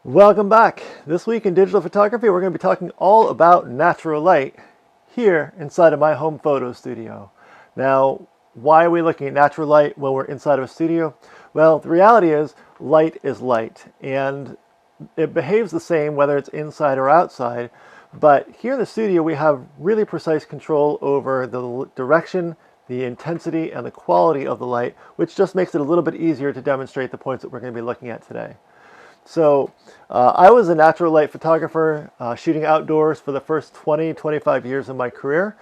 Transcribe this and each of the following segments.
Welcome back. This week in digital photography, we're going to be talking all about natural light here inside of my home photo studio. Now, why are we looking at natural light when we're inside of a studio? Well, the reality is light, and it behaves the same whether it's inside or outside. But here in the studio, we have really precise control over the direction, the intensity, and the quality of the light, which just makes it a little bit easier to demonstrate the points that we're going to be looking at today. So I was a natural light photographer shooting outdoors for the first 25 years of my career.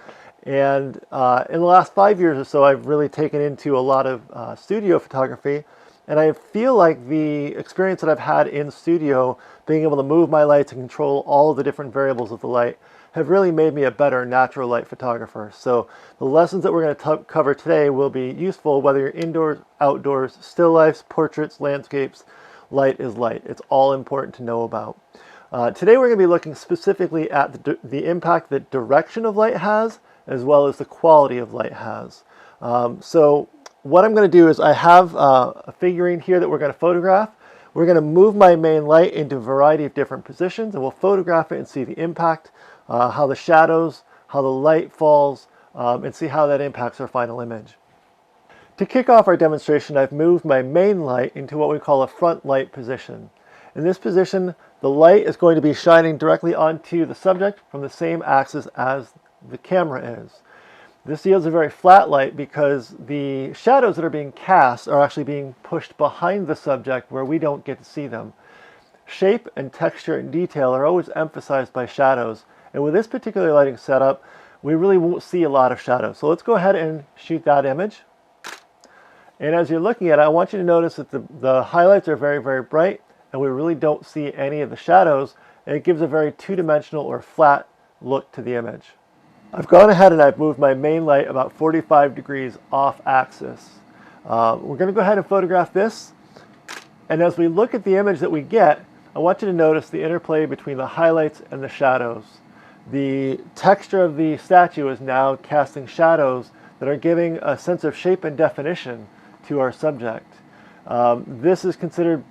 And in the last 5 years or so, I've really taken into a lot of studio photography. And I feel like the experience that I've had in studio, being able to move my lights and control all of the different variables of the light, have really made me a better natural light photographer. So the lessons that we're going to cover today will be useful whether you're indoors, outdoors, still lifes, portraits, landscapes. Light is light. It's all important to know about. Today we're going to be looking specifically at the impact that direction of light has, as well as the quality of light has. So what I'm going to do is I have a figurine here that we're going to photograph. We're going to move my main light into a variety of different positions, and we'll photograph it and see the impact, how the shadows, how the light falls, and see how that impacts our final image. To kick off our demonstration, I've moved my main light into what we call a front light position. In this position, the light is going to be shining directly onto the subject from the same axis as the camera is. This yields a very flat light because the shadows that are being cast are actually being pushed behind the subject where we don't get to see them. Shape and texture and detail are always emphasized by shadows, and with this particular lighting setup, we really won't see a lot of shadows. So let's go ahead and shoot that image. And as you're looking at it, I want you to notice that the highlights are very, very bright, and we really don't see any of the shadows, and it gives a very two-dimensional or flat look to the image. I've gone ahead and I've moved my main light about 45 degrees off axis. We're going to go ahead and photograph this, and as we look at the image that we get, I want you to notice the interplay between the highlights and the shadows. The texture of the statue is now casting shadows that are giving a sense of shape and definition to our subject. This is considered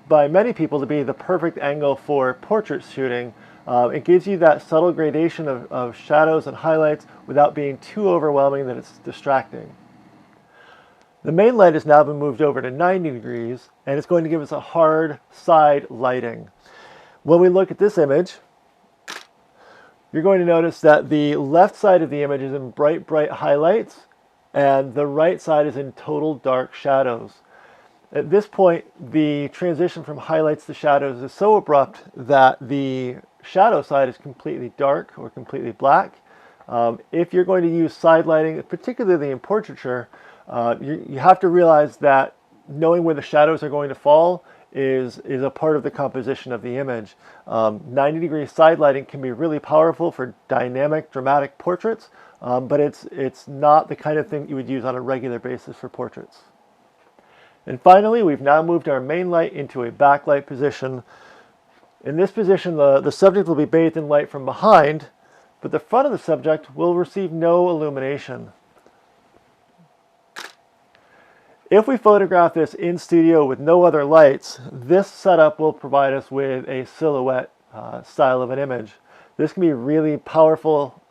by many people to be the perfect angle for portrait shooting. It gives you that subtle gradation of shadows and highlights without being too overwhelming that it's distracting. The main light has now been moved over to 90 degrees, and it's going to give us a hard side lighting. When we look at this image, you're going to notice that the left side of the image is in bright, bright highlights, and the right side is in total dark shadows. At this point, the transition from highlights to shadows is so abrupt that the shadow side is completely dark or completely black. If you're going to use side lighting, particularly in portraiture, you have to realize that knowing where the shadows are going to fall is a part of the composition of the image. 90-degree side lighting can be really powerful for dynamic, dramatic portraits, but it's not the kind of thing that you would use on a regular basis for portraits. And finally, we've now moved our main light into a backlight position. In this position, the subject will be bathed in light from behind, but the front of the subject will receive no illumination. If we photograph this in studio with no other lights, this setup will provide us with a silhouette style of an image. This can be really powerful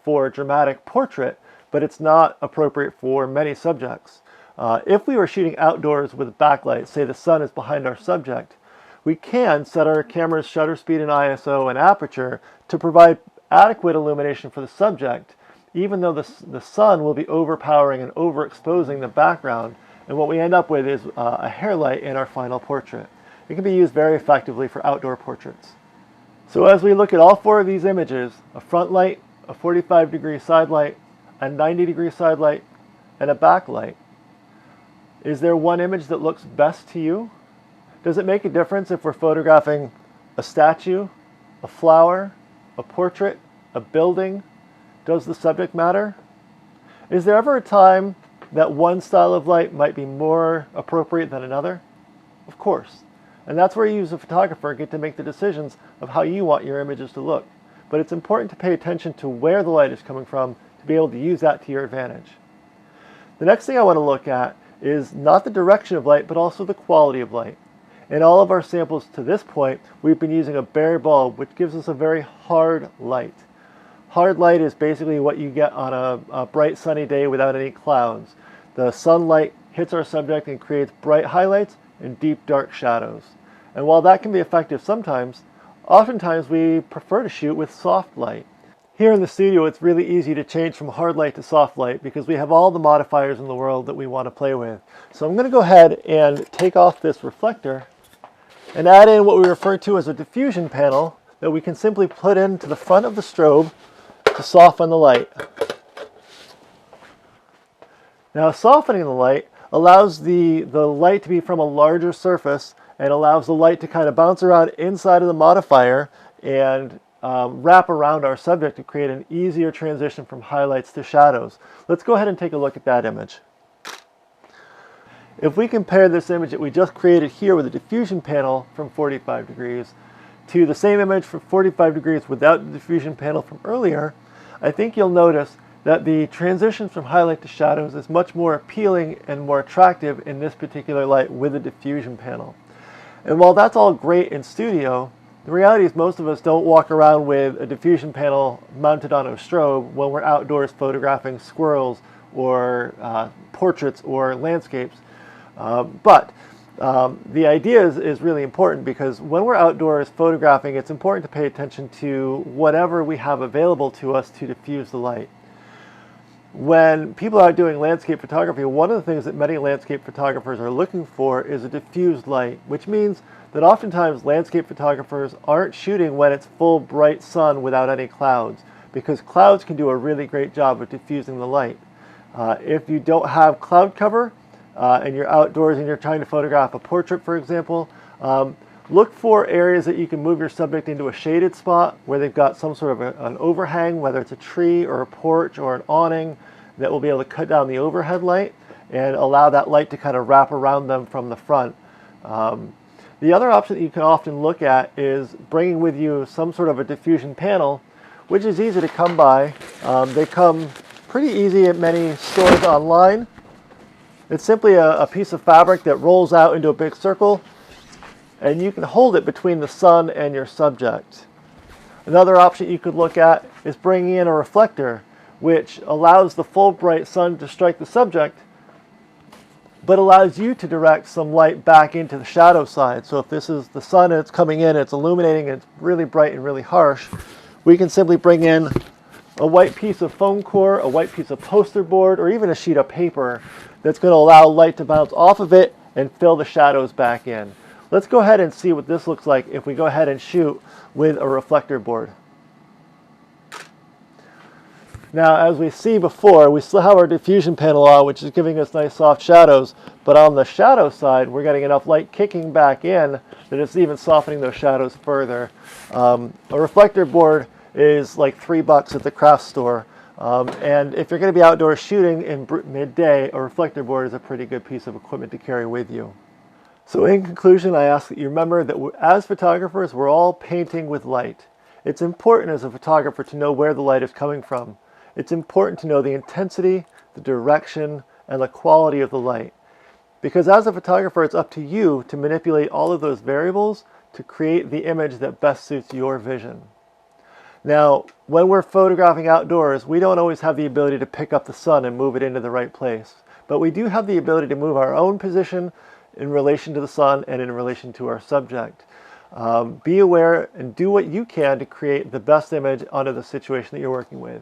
for a dramatic portrait, but it's not appropriate for many subjects. If we were shooting outdoors with backlight, say the sun is behind our subject, we can set our camera's shutter speed and ISO and aperture to provide adequate illumination for the subject, even though the sun will be overpowering and overexposing the background. And what we end up with is a hair light in our final portrait. It can be used very effectively for outdoor portraits. So as we look at all four of these images, a front light, a 45-degree side light, a 90-degree side light, and a backlight, is there one image that looks best to you? Does it make a difference if we're photographing a statue, a flower, a portrait, a building? Does the subject matter? Is there ever a time that one style of light might be more appropriate than another? Of course. And that's where you as a photographer get to make the decisions of how you want your images to look. But it's important to pay attention to where the light is coming from to be able to use that to your advantage. The next thing I want to look at is not the direction of light, but also the quality of light. In all of our samples to this point, we've been using a bare bulb, which gives us a very hard light. Hard light is basically what you get on a bright sunny day without any clouds. The sunlight hits our subject and creates bright highlights and deep dark shadows. And while that can be effective sometimes, oftentimes we prefer to shoot with soft light. Here in the studio, it's really easy to change from hard light to soft light because we have all the modifiers in the world that we want to play with. So I'm going to go ahead and take off this reflector and add in what we refer to as a diffusion panel that we can simply put into the front of the strobe to soften the light. Now, softening the light allows the light to be from a larger surface and allows the light to kind of bounce around inside of the modifier and wrap around our subject to create an easier transition from highlights to shadows. Let's go ahead and take a look at that image. If we compare this image that we just created here with a diffusion panel from 45 degrees to the same image from 45 degrees without the diffusion panel from earlier, I think you'll notice that the transition from highlight to shadows is much more appealing and more attractive in this particular light with a diffusion panel. And while that's all great in studio, the reality is most of us don't walk around with a diffusion panel mounted on a strobe when we're outdoors photographing squirrels or portraits or landscapes. But the idea is really important because when we're outdoors photographing, it's important to pay attention to whatever we have available to us to diffuse the light. When people are doing landscape photography, one of the things that many landscape photographers are looking for is a diffused light, which means that oftentimes landscape photographers aren't shooting when it's full bright sun without any clouds, because clouds can do a really great job of diffusing the light. If you don't have cloud cover and you're outdoors and you're trying to photograph a portrait, for example, look for areas that you can move your subject into a shaded spot where they've got some sort of an overhang, whether it's a tree or a porch or an awning, that will be able to cut down the overhead light and allow that light to kind of wrap around them from the front. The other option that you can often look at is bringing with you some sort of a diffusion panel, which is easy to come by. They come pretty easy at many stores online. It's simply a piece of fabric that rolls out into a big circle, and you can hold it between the sun and your subject. Another option you could look at is bringing in a reflector, which allows the full bright sun to strike the subject, but allows you to direct some light back into the shadow side. So if this is the sun and it's coming in, it's illuminating, and it's really bright and really harsh, we can simply bring in a white piece of foam core, a white piece of poster board, or even a sheet of paper that's going to allow light to bounce off of it and fill the shadows back in. Let's go ahead and see what this looks like if we go ahead and shoot with a reflector board. Now, as we see before, we still have our diffusion panel on, which is giving us nice soft shadows, but on the shadow side, we're getting enough light kicking back in that it's even softening those shadows further. A reflector board is like $3 at the craft store, and if you're going to be outdoors shooting in midday, a reflector board is a pretty good piece of equipment to carry with you. So in conclusion, I ask that you remember that as photographers, we're all painting with light. It's important as a photographer to know where the light is coming from. It's important to know the intensity, the direction, and the quality of the light. Because as a photographer, it's up to you to manipulate all of those variables to create the image that best suits your vision. Now, when we're photographing outdoors, we don't always have the ability to pick up the sun and move it into the right place. But we do have the ability to move our own position in relation to the sun and in relation to our subject. Be aware and do what you can to create the best image under the situation that you're working with.